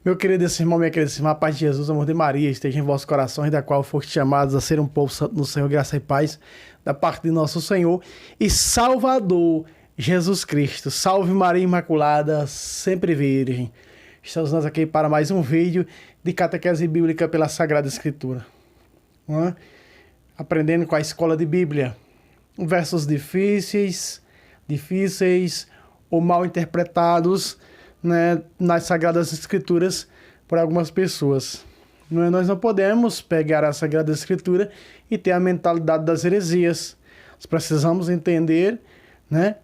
Meu querido irmão, minha querida irmã, a paz de Jesus, o amor de Maria, esteja em vossos corações, da qual foste chamados a ser um povo santo no Senhor, graça e paz, da parte de nosso Senhor e Salvador, Jesus Cristo. Salve Maria Imaculada, sempre virgem. Estamos nós aqui para mais um vídeo de catequese bíblica pela Sagrada Escritura. Aprendendo com a Escola de Bíblia. Versos difíceis ou mal interpretados, né, nas Sagradas Escrituras por algumas pessoas. Nós não podemos pegar a Sagrada Escritura e ter a mentalidade das heresias. Nós precisamos entender, né,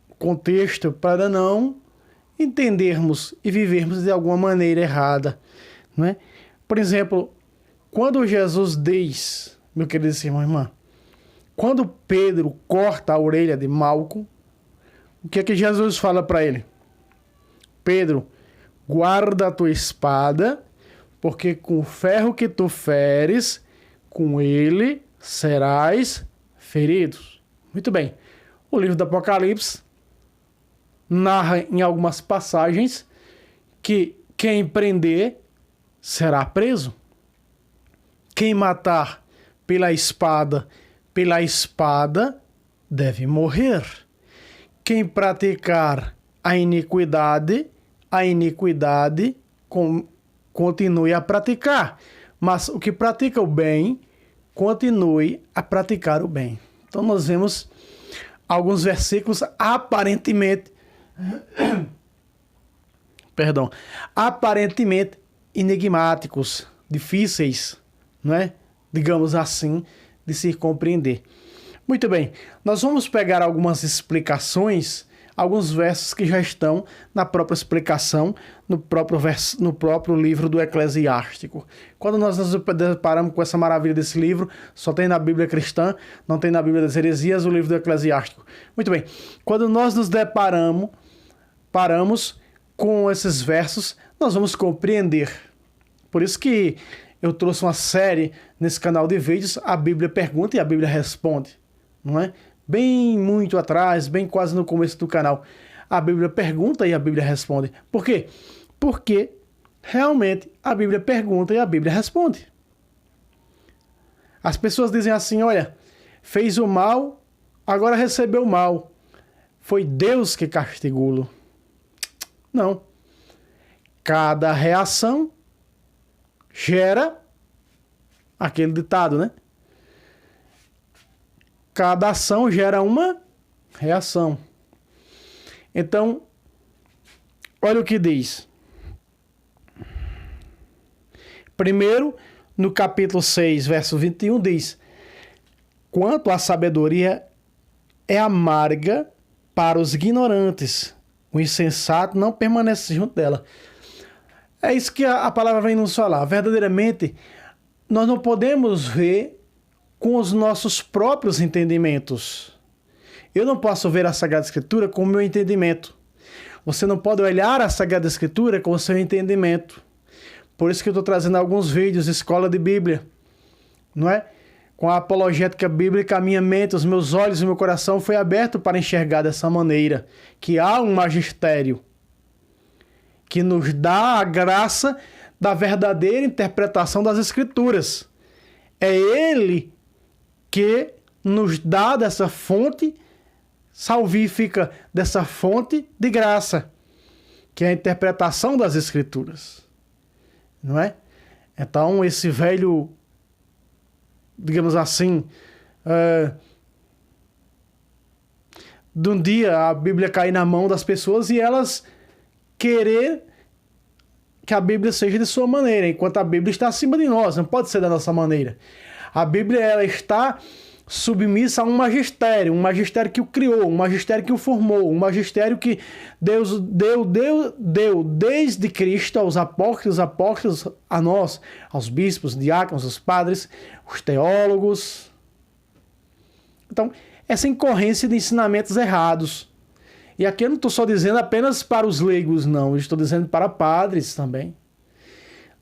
o contexto para não entendermos e vivermos de alguma maneira errada. Né? Por exemplo, quando Jesus diz, meu querido irmão e irmã, quando Pedro corta a orelha de Malco, o que é que Jesus fala para ele? Pedro, guarda a tua espada, porque com o ferro que tu feres, com ele serás ferido. Muito bem. O livro do Apocalipse narra em algumas passagens que quem prender será preso. Quem matar pela espada deve morrer. Quem praticar a iniquidade continue a praticar. Mas o que pratica o bem, continue a praticar o bem. Então nós vemos alguns versículos aparentemente enigmáticos, difíceis, não é? Digamos assim, de se compreender. Muito bem, nós vamos pegar algumas explicações, alguns versos que já estão na própria explicação, no próprio livro do Eclesiástico. Quando nós nos deparamos com essa maravilha desse livro, só tem na Bíblia cristã, não tem na Bíblia das heresias, o livro do Eclesiástico. Muito bem, quando nós nos paramos com esses versos, nós vamos compreender. Por isso que eu trouxe uma série nesse canal de vídeos, a Bíblia pergunta e a Bíblia responde. Não é? Bem muito atrás, bem quase no começo do canal. A Bíblia pergunta e a Bíblia responde. Por quê? Porque realmente a Bíblia pergunta e a Bíblia responde. As pessoas dizem assim, olha, fez o mal, agora recebeu o mal. Foi Deus que castigou-lo. Não. Cada reação gera aquele ditado, né? Cada ação gera uma reação. Então, olha o que diz. Primeiro, no capítulo 6, verso 21, diz: quanto à sabedoria é amarga para os ignorantes, o insensato não permanece junto dela. É isso que a palavra vem nos falar. Verdadeiramente, nós não podemos ver com os nossos próprios entendimentos. Eu não posso ver a Sagrada Escritura com o meu entendimento. Você não pode olhar a Sagrada Escritura com o seu entendimento. Por isso que eu estou trazendo alguns vídeos de escola de Bíblia. Não é? Com a apologética bíblica, a minha mente, os meus olhos e o meu coração foi aberto para enxergar dessa maneira. Que há um magistério que nos dá a graça da verdadeira interpretação das Escrituras. É Ele que nos dá dessa fonte salvífica, dessa fonte de graça, que é a interpretação das Escrituras. Não é? Então, esse velho, digamos assim, de um dia a Bíblia cair na mão das pessoas e elas querer que a Bíblia seja de sua maneira, enquanto a Bíblia está acima de nós, não pode ser da nossa maneira. A Bíblia, ela está submissa a um magistério que o criou, um magistério que o formou, um magistério que Deus deu desde Cristo aos apóstolos, a nós, aos bispos, diáconos, os padres, os teólogos. Então, essa incorrência de ensinamentos errados. E aqui eu não estou só dizendo apenas para os leigos, não. Eu estou dizendo para padres também.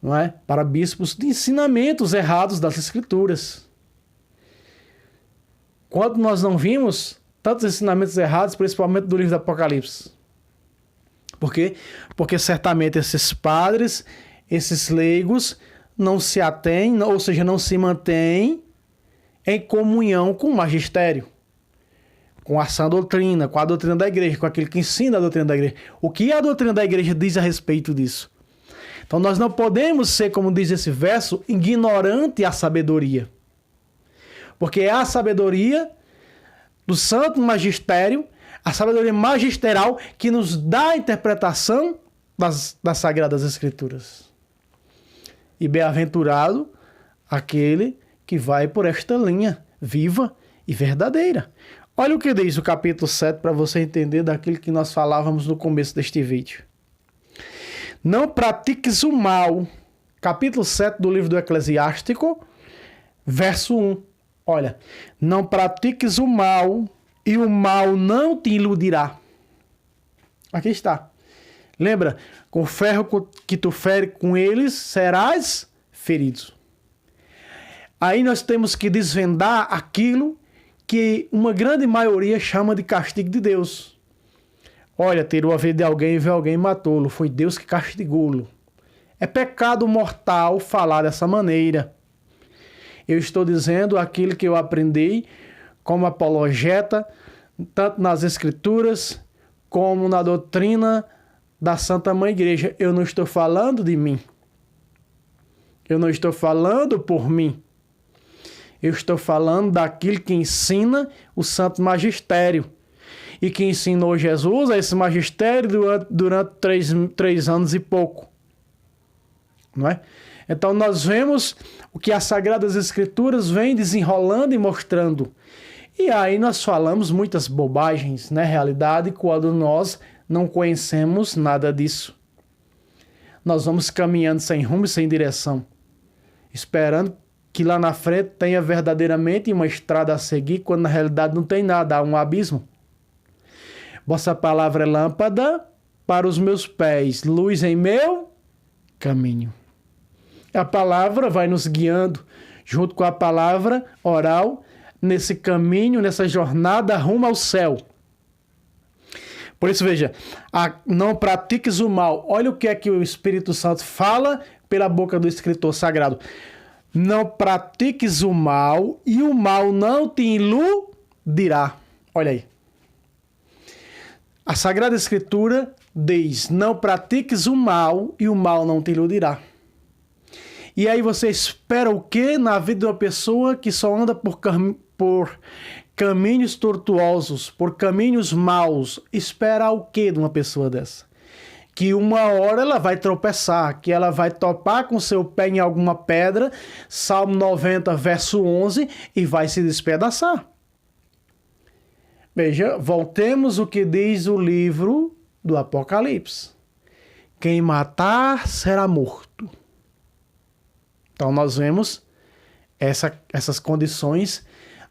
Não é? Para bispos, de ensinamentos errados das Escrituras. Quando nós não vimos tantos ensinamentos errados, principalmente do livro do Apocalipse. Por quê? Porque certamente esses padres, esses leigos, não se atêm, ou seja, não se mantêm em comunhão com o magistério, com a sã doutrina, com a doutrina da igreja, com aquele que ensina a doutrina da igreja. O que a doutrina da igreja diz a respeito disso? Então nós não podemos ser, como diz esse verso, ignorante à sabedoria. Porque é a sabedoria do santo magistério, a sabedoria magisterial que nos dá a interpretação das Sagradas Escrituras. E bem-aventurado aquele que vai por esta linha viva e verdadeira. Olha o que diz o capítulo 7 para você entender daquilo que nós falávamos no começo deste vídeo. Não pratiques o mal. Capítulo 7 do livro do Eclesiástico, verso 1. Olha, não pratiques o mal e o mal não te iludirá. Aqui está. Lembra? Com o ferro que tu fere com eles, serás ferido. Aí nós temos que desvendar aquilo que uma grande maioria chama de castigo de Deus. Olha, tirou a vida de alguém e viu alguém e matou-lo. Foi Deus que castigou-lo. É pecado mortal falar dessa maneira. Eu estou dizendo aquilo que eu aprendi como apologeta, tanto nas Escrituras como na doutrina da Santa Mãe Igreja. Eu não estou falando de mim. Eu não estou falando por mim. Eu estou falando daquilo que ensina o Santo Magistério. E que ensinou Jesus a esse magistério durante 3 anos e pouco. Não é? Então nós vemos o que as Sagradas Escrituras vêm desenrolando e mostrando. E aí nós falamos muitas bobagens, na realidade, quando nós não conhecemos nada disso. Nós vamos caminhando sem rumo e sem direção, esperando que lá na frente tenha verdadeiramente uma estrada a seguir, quando na realidade não tem nada, há um abismo. Vossa palavra é lâmpada para os meus pés, luz em meu caminho. A palavra vai nos guiando, junto com a palavra oral, nesse caminho, nessa jornada rumo ao céu. Por isso, veja, não pratiques o mal. Olha o que é que o Espírito Santo fala pela boca do escritor sagrado. Não pratiques o mal e o mal não te iludirá. Olha aí. A Sagrada Escritura diz, não pratiques o mal e o mal não te iludirá. E aí você espera o quê na vida de uma pessoa que só anda por caminhos tortuosos, por caminhos maus? Espera o quê de uma pessoa dessa? Que uma hora ela vai tropeçar, que ela vai topar com seu pé em alguma pedra, Salmo 90, verso 11, e vai se despedaçar. Veja, voltemos o que diz o livro do Apocalipse. Quem matar será morto. Então nós vemos essas condições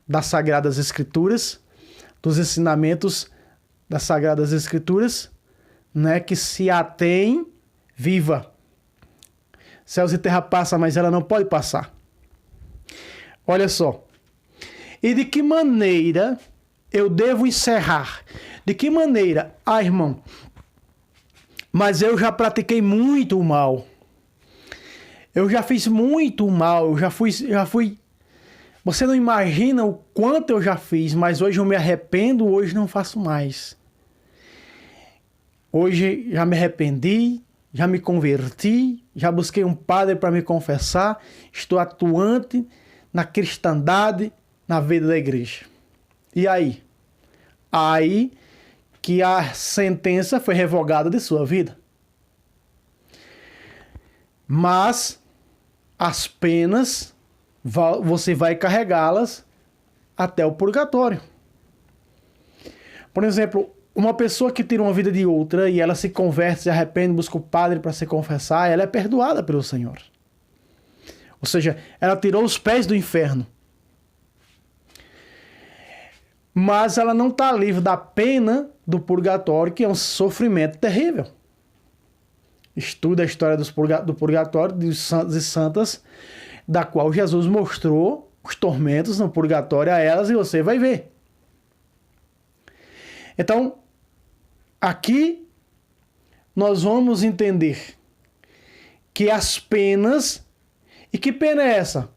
das Sagradas Escrituras, dos ensinamentos das Sagradas Escrituras, né, que se atém viva. Céus e terra passam, mas ela não pode passar. Olha só. E de que maneira eu devo encerrar? De que maneira? Ah, irmão, mas eu já pratiquei muito mal. Eu já fiz muito mal, eu já fui... Você não imagina o quanto eu já fiz, mas hoje eu me arrependo, hoje não faço mais. Hoje já me arrependi, já me converti, já busquei um padre para me confessar, estou atuante na cristandade, na vida da igreja. E aí? Aí que a sentença foi revogada de sua vida. Mas as penas, você vai carregá-las até o purgatório. Por exemplo, uma pessoa que tira uma vida de outra e ela se converte, se arrepende, busca o padre para se confessar, ela é perdoada pelo Senhor. Ou seja, ela tirou os pés do inferno. Mas ela não está livre da pena do purgatório, que é um sofrimento terrível. Estuda a história do purgatório, dos santos e santas, da qual Jesus mostrou os tormentos no purgatório a elas, e você vai ver. Então, aqui nós vamos entender que as penas... E que pena é essa?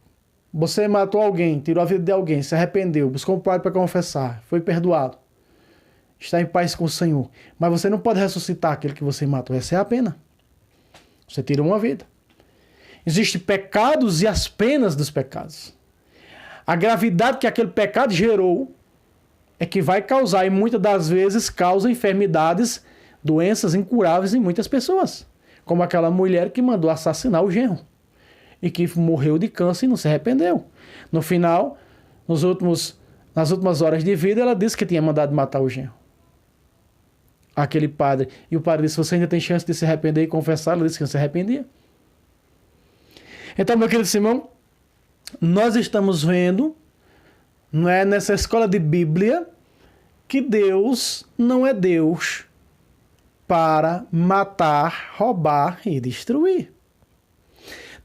Você matou alguém, tirou a vida de alguém, se arrependeu, buscou um padre para confessar, foi perdoado, está em paz com o Senhor. Mas você não pode ressuscitar aquele que você matou. Essa é a pena. Você tirou uma vida. Existem pecados e as penas dos pecados. A gravidade que aquele pecado gerou é que vai causar, e muitas das vezes causa enfermidades, doenças incuráveis em muitas pessoas. Como aquela mulher que mandou assassinar o genro e que morreu de câncer e não se arrependeu. No final, nas últimas horas de vida, ela disse que tinha mandado matar o genro. Aquele padre. E o padre disse: você ainda tem chance de se arrepender e confessar? Ela disse que não se arrependia. Então, meu querido Simão, nós estamos vendo, não é, nessa escola de Bíblia, que Deus não é Deus para matar, roubar e destruir.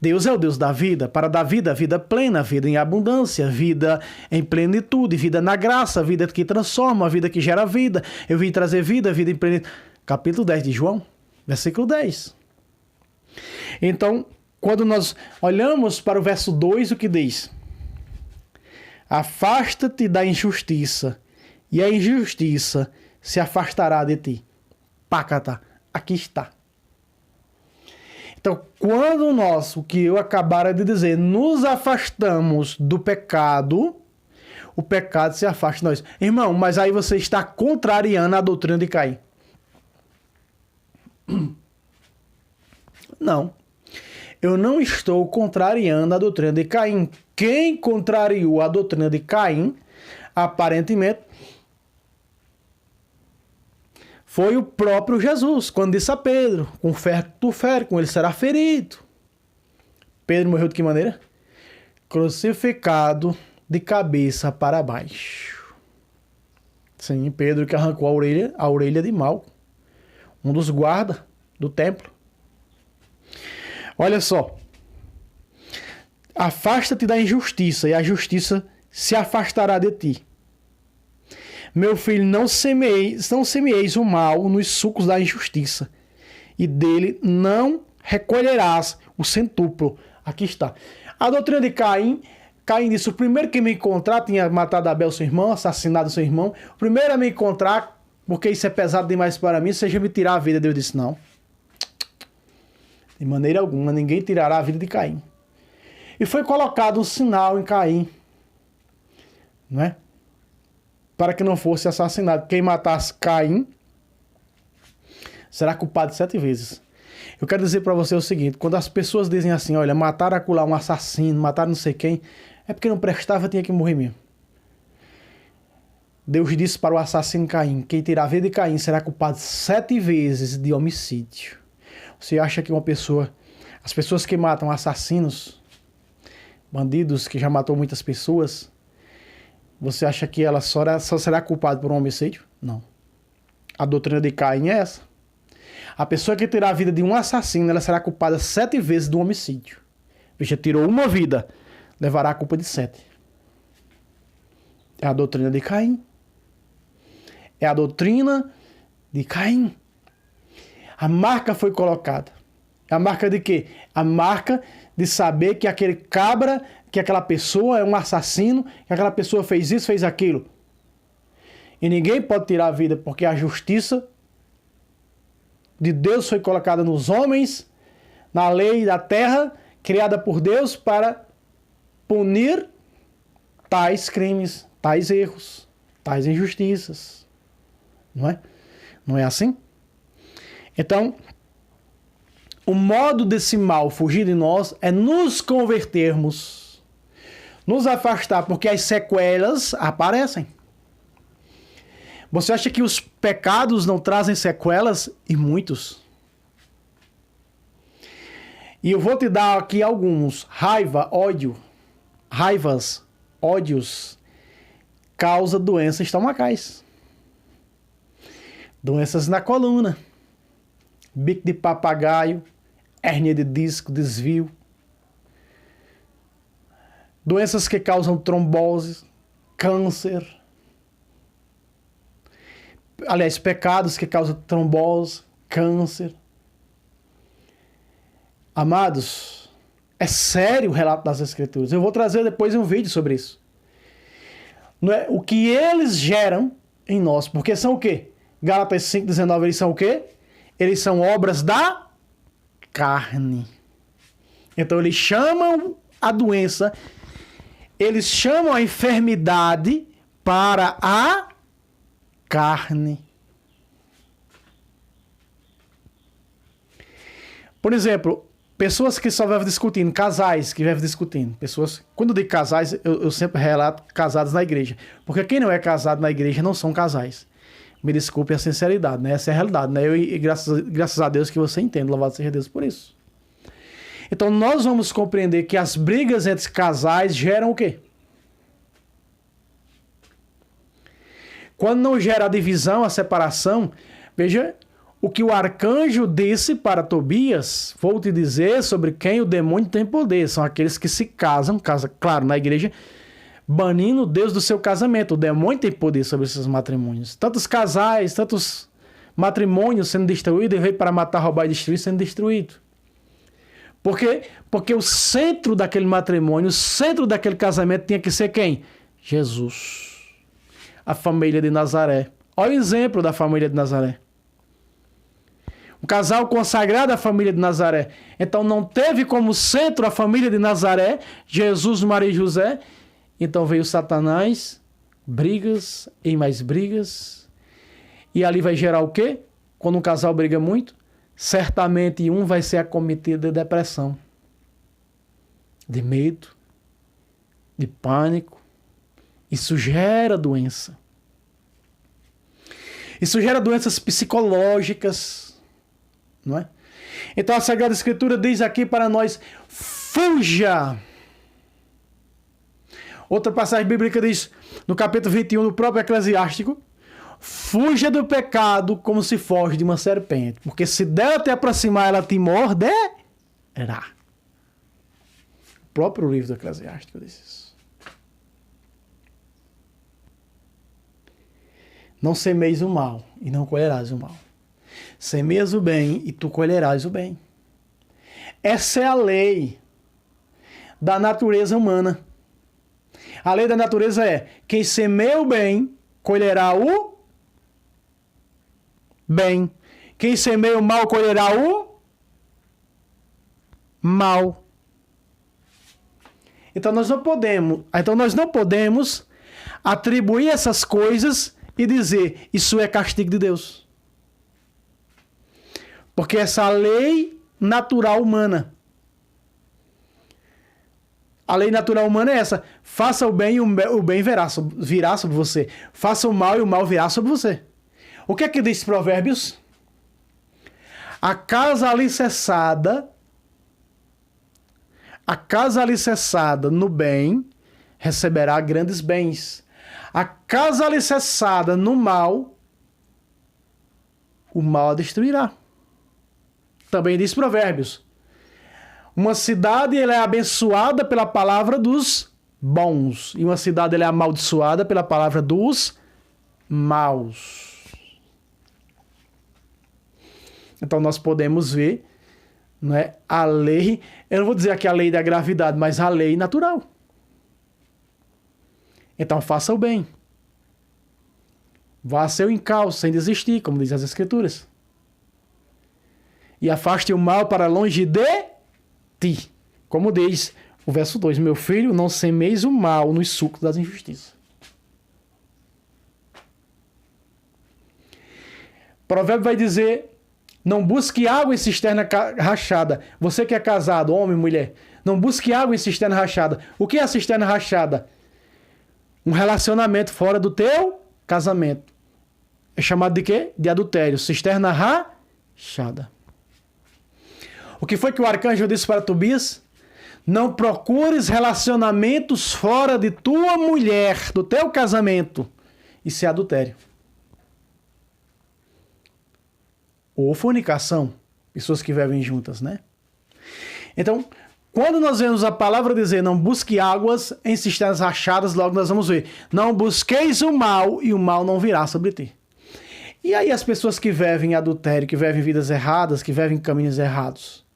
Deus é o Deus da vida, para dar vida, vida plena, vida em abundância, vida em plenitude, vida na graça, vida que transforma, vida que gera vida. Eu vim trazer vida, vida em plenitude. Capítulo 10 de João, versículo 10. Então, quando nós olhamos para o verso 2, o que diz? Afasta-te da injustiça, e a injustiça se afastará de ti. Pácata, aqui está. Então, quando nós, o que eu acabara de dizer, nos afastamos do pecado, o pecado se afasta de nós. Irmão, mas aí você está contrariando a doutrina de Caim. Não. Eu não estou contrariando a doutrina de Caim. Quem contrariou a doutrina de Caim, aparentemente, foi o próprio Jesus, quando disse a Pedro: com ferro que tu fere, com ele será ferido. Pedro morreu de que maneira? Crucificado de cabeça para baixo. Sim, Pedro que arrancou a orelha de Malco, um dos guardas do templo. Olha só. Afasta-te da injustiça, e a justiça se afastará de ti. Meu filho, não semeeis o mal nos sucos da injustiça, e dele não recolherás o centúplo. Aqui está. A doutrina de Caim disse: o primeiro que me encontrar, tinha matado Abel, seu irmão, assassinado seu irmão, o primeiro a me encontrar, porque isso é pesado demais para mim, seja me tirar a vida. Deus disse: não. De maneira alguma, ninguém tirará a vida de Caim. E foi colocado um sinal em Caim, não é? Para que não fosse assassinado. Quem matasse Caim será culpado 7 vezes. Eu quero dizer para você o seguinte: quando as pessoas dizem assim, olha, mataram acolá um assassino, mataram não sei quem, é porque não prestava, tinha que morrer mesmo. Deus disse para o assassino Caim: quem tirar a vida de Caim será culpado 7 vezes de homicídio. Você acha que as pessoas que matam assassinos, bandidos que já matou muitas pessoas, você acha que ela só será culpada por um homicídio? Não. A doutrina de Caim é essa. A pessoa que tirar a vida de um assassino, ela será culpada 7 vezes do homicídio. Veja, tirou uma vida, levará a culpa de 7. É a doutrina de Caim. É a doutrina de Caim. A marca foi colocada. A marca de quê? A marca de saber que aquele cabra, que aquela pessoa é um assassino, que aquela pessoa fez isso, fez aquilo. E ninguém pode tirar a vida, porque a justiça de Deus foi colocada nos homens, na lei da terra, criada por Deus para punir tais crimes, tais erros, tais injustiças. Não é? Não é assim? Então, o modo desse mal fugir de nós é nos convertermos, nos afastar, porque as sequelas aparecem. Você acha que os pecados não trazem sequelas? E muitos. E eu vou te dar aqui alguns. Raiva, ódio. Raivas, ódios, causa doenças estomacais. Doenças na coluna. Bico de papagaio, hérnia de disco, desvio. Doenças que causam trombose, câncer. Aliás, pecados que causam trombose, câncer, Amados, é sério o relato das Escrituras. Eu vou trazer depois um vídeo sobre isso. Não é? O que eles geram em nós. Porque são o quê? Gálatas 5,19, eles são o quê? Eles são obras da carne. Então eles chamam a doença, eles chamam a enfermidade para a carne. Por exemplo, pessoas que só vivem discutindo, casais que vivem discutindo, pessoas, quando eu digo casais, eu sempre relato casados na igreja, porque quem não é casado na igreja não são casais. Me desculpe a sinceridade, né? Essa é a realidade, né? E graças a Deus que você entende, louvado seja Deus por isso. Então nós vamos compreender que as brigas entre casais geram o quê? Quando não gera a divisão, a separação, veja o que o arcanjo disse para Tobias, vou te dizer sobre quem o demônio tem poder, são aqueles que se casam, claro, na igreja, banindo Deus do seu casamento. O demônio tem poder sobre esses matrimônios. Tantos casais, tantos matrimônios sendo destruídos, e veio para matar, roubar e destruir, sendo destruído. Por quê? Porque o centro daquele matrimônio, o centro daquele casamento tinha que ser quem? Jesus. A família de Nazaré. Olha o exemplo da família de Nazaré. Um casal consagrado à família de Nazaré. Então não teve como centro a família de Nazaré, Jesus, Maria e José. Então veio Satanás, brigas e mais brigas. E ali vai gerar o quê? Quando um casal briga muito, certamente um vai ser acometido de depressão, de medo, de pânico. Isso gera doença. Isso gera doenças psicológicas, não é? Então a Sagrada Escritura diz aqui para nós: fuja. Outra passagem bíblica diz, no capítulo 21 do próprio Eclesiástico: fuja do pecado como se foge de uma serpente, porque se dela te aproximar, ela te morderá. O próprio livro do Eclesiástico diz isso. Não semeis o mal e não colherás o mal. Semeias o bem e tu colherás o bem. Essa é a lei da natureza humana. A lei da natureza é: quem semeia o bem, colherá o bem. Quem semeia o mal, colherá o mal. Então nós não podemos atribuir essas coisas e dizer: isso é castigo de Deus. Porque essa lei natural humana. A lei natural humana é essa: faça o bem e o bem virá sobre você. Faça o mal e o mal virá sobre você. O que é que diz Provérbios? A casa alicerçada no bem receberá grandes bens. A casa alicerçada no mal, o mal a destruirá. Também diz Provérbios: uma cidade ela é abençoada pela palavra dos bons, e uma cidade ela é amaldiçoada pela palavra dos maus. Então nós podemos ver, não é, a lei, eu não vou dizer aqui a lei da gravidade, mas a lei natural. Então faça o bem. Vá a seu encalço sem desistir, como diz as Escrituras. E afaste o mal para longe de ti. Como diz o verso 2: meu filho, não semeis o mal nos sulcos das injustiças. Provérbio vai dizer: não busque água em cisterna rachada. Você que é casado, homem, mulher, não busque água em cisterna rachada. O que é a cisterna rachada? Um relacionamento fora do teu casamento. É chamado de quê? De adultério. Cisterna rachada. O que foi que o arcanjo disse para Tobias? Não procures relacionamentos fora de tua mulher, do teu casamento. Isso é adultério. Ou fornicação. Pessoas que vivem juntas, né? Então, quando nós vemos a palavra dizer não busque águas em cisternas rachadas, logo nós vamos ver: não busqueis o mal e o mal não virá sobre ti. E aí as pessoas que vivem adultério, que vivem vidas erradas, que vivem caminhos errados?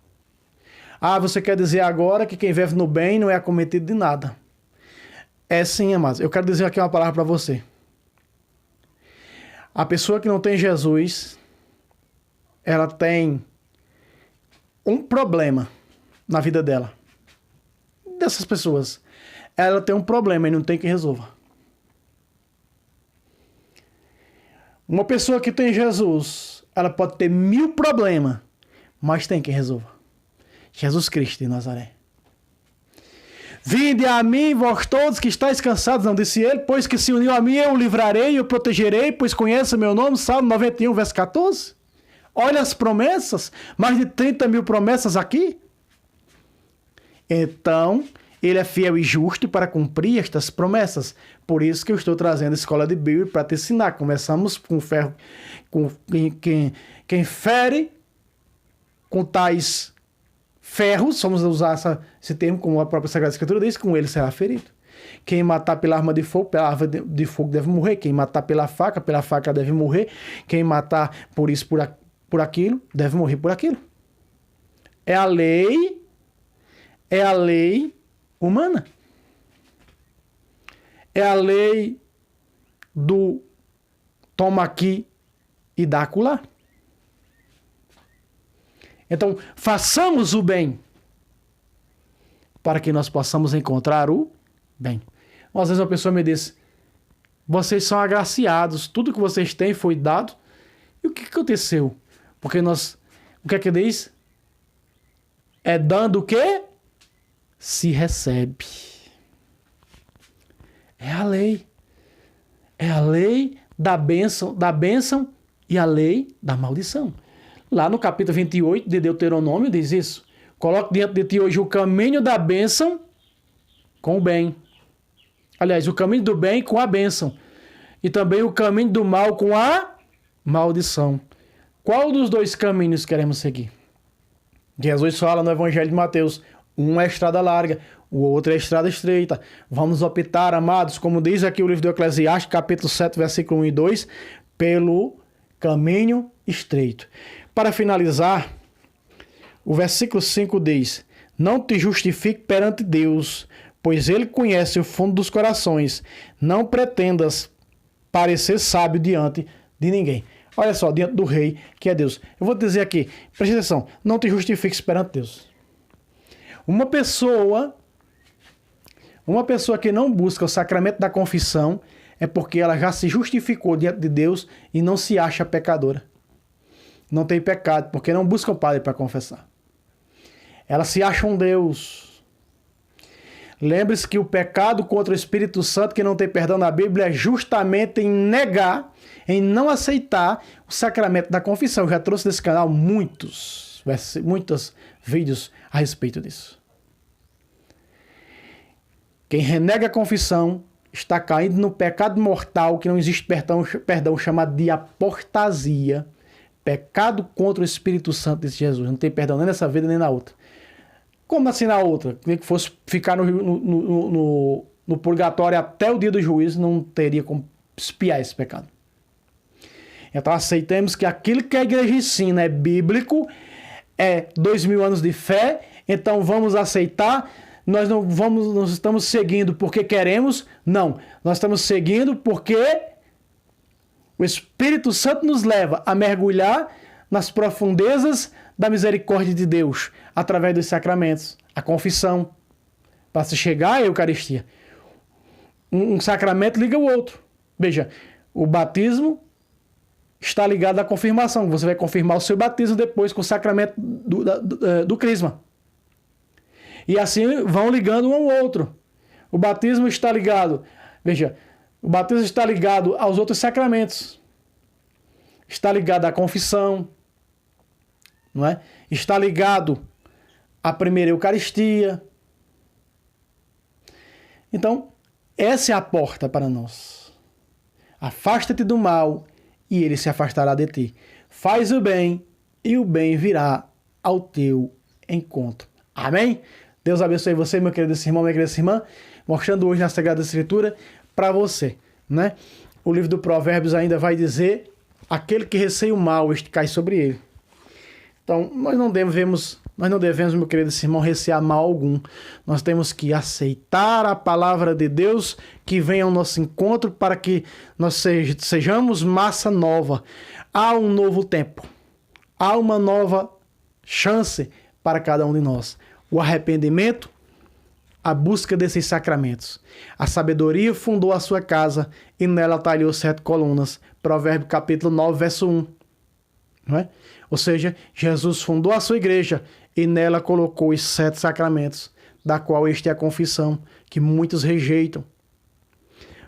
Ah, você quer dizer agora que quem vive no bem não é acometido de nada. É sim, amados. Eu quero dizer aqui uma palavra para você. A pessoa que não tem Jesus, ela tem um problema na vida dela. Dessas pessoas. Ela tem um problema e não tem quem resolva. Uma pessoa que tem Jesus, ela pode ter 1000 problemas, mas tem quem resolva. Jesus Cristo de Nazaré. Vinde a mim, vós todos que estáis cansados, não disse ele, pois que se uniu a mim, eu o livrarei, eu o protegerei, pois conhece o meu nome, Salmo 91, verso 14. Olha as promessas, mais de 30 mil promessas aqui. Então, ele é fiel e justo para cumprir estas promessas. Por isso que eu estou trazendo a escola de Bíblia para te ensinar. Começamos com ferro, com quem fere com tais ferros, vamos usar esse termo como a própria Sagrada Escritura diz, com ele será ferido. Quem matar pela arma de fogo, pela arma de fogo deve morrer. Quem matar pela faca deve morrer. Quem matar por isso, por aquilo, deve morrer por aquilo. É a lei humana. É a lei do toma aqui e dá acolá. Então, façamos o bem para que nós possamos encontrar o bem. Às vezes uma pessoa me diz, vocês são agraciados, tudo que vocês têm foi dado. E o que aconteceu? Porque o que é que diz? É dando o quê? Se recebe. É a lei. É a lei da bênção e a lei da maldição. Lá no capítulo 28 de Deuteronômio diz isso. Coloque diante de ti hoje o caminho da bênção com o bem. Aliás, o caminho do bem com a bênção. E também o caminho do mal com a maldição. Qual dos dois caminhos queremos seguir? Jesus fala no Evangelho de Mateus, um é a estrada larga, o outro é a estrada estreita. Vamos optar, amados, como diz aqui o livro do Eclesiastes, capítulo 7, versículo 1 e 2, pelo caminho estreito. Para finalizar, o versículo 5 diz, não te justifique perante Deus, pois Ele conhece o fundo dos corações. Não pretendas parecer sábio diante de ninguém. Olha só, diante do rei, que é Deus. Eu vou dizer aqui, preste atenção, não te justifiques perante Deus. Uma pessoa que não busca o sacramento da confissão é porque ela já se justificou diante de Deus e não se acha pecadora. Não tem pecado, porque não busca o padre para confessar. Ela se acha um Deus. Lembre-se que o pecado contra o Espírito Santo que não tem perdão na Bíblia é justamente em negar, em não aceitar o sacramento da confissão. Eu já trouxe nesse canal muitos vídeos a respeito disso. Quem renega a confissão está caindo no pecado mortal que não existe perdão chamado de apostasia. Pecado contra o Espírito Santo de Jesus. Não tem perdão nem nessa vida nem na outra. Como assim na outra? Quem que fosse ficar no purgatório até o dia do juízo, não teria como expiar esse pecado. Então aceitemos que aquilo que a igreja ensina é bíblico, é 2000 anos de fé, então vamos aceitar. Nós não estamos seguindo porque queremos, não. Nós estamos seguindo porque o Espírito Santo nos leva a mergulhar nas profundezas da misericórdia de Deus, através dos sacramentos, a confissão, para se chegar à Eucaristia. Um sacramento liga o outro. Veja, o batismo está ligado à confirmação. Você vai confirmar o seu batismo depois com o sacramento do crisma. E assim vão ligando um ao outro. O batismo está ligado, veja, o batismo está ligado aos outros sacramentos. Está ligado à confissão, não é? Está ligado à primeira Eucaristia. Então, essa é a porta para nós. Afasta-te do mal e ele se afastará de ti. Faz o bem e o bem virá ao teu encontro. Amém? Deus abençoe você, meu querido irmão, minha querida irmã, mostrando hoje na Sagrada Escritura para você, né? O livro do Provérbios ainda vai dizer, aquele que receia o mal, este cai sobre ele. Então, nós não devemos Nós não devemos, meu querido irmão, recear mal algum. Nós temos que aceitar a palavra de Deus que vem ao nosso encontro para que nós sejamos massa nova. Há um novo tempo. Há uma nova chance para cada um de nós. O arrependimento, a busca desses sacramentos. A sabedoria fundou a sua casa e nela talhou 7 colunas. Provérbio capítulo 9, verso 1. Não é? Ou seja, Jesus fundou a sua igreja e nela colocou os 7 sacramentos, da qual este é a confissão, que muitos rejeitam.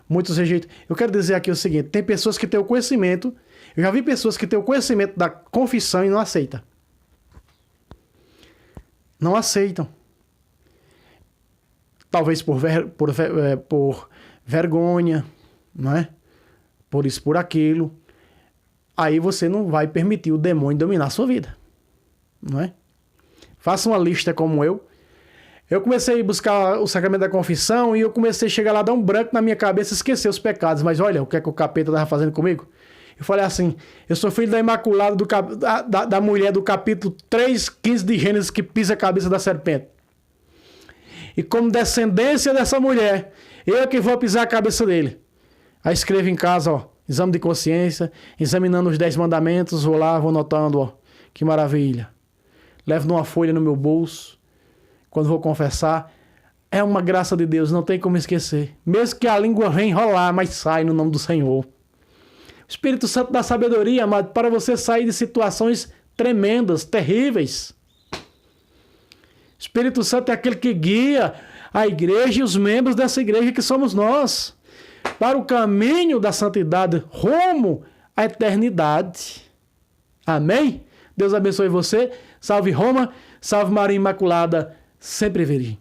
Muitos rejeitam. Eu quero dizer aqui o seguinte, tem pessoas que têm o conhecimento, eu já vi pessoas que têm o conhecimento da confissão e não aceitam. Não aceitam. Talvez por vergonha, não é? Por isso, por aquilo. Aí você não vai permitir o demônio dominar a sua vida. Não é? Faça uma lista como eu. Eu comecei a buscar o sacramento da confissão e eu comecei a chegar lá, dar um branco na minha cabeça, esquecer os pecados. Mas olha, o que é que o capeta estava fazendo comigo? Eu falei assim, eu sou filho da Imaculada, da mulher do capítulo 3:15 de Gênesis, que pisa a cabeça da serpente. E como descendência dessa mulher, eu que vou pisar a cabeça dele. Aí escrevo em casa, ó, exame de consciência, examinando os 10 mandamentos, vou lá, vou notando, ó, que maravilha. Levo numa folha no meu bolso, quando vou confessar. É uma graça de Deus, não tem como esquecer. Mesmo que a língua venha enrolar, mas sai no nome do Senhor. O Espírito Santo dá sabedoria, amado, para você sair de situações tremendas, terríveis. O Espírito Santo é aquele que guia a igreja e os membros dessa igreja que somos nós, para o caminho da santidade, rumo à eternidade. Amém? Deus abençoe você. Salve Roma, salve Maria Imaculada, sempre virgem.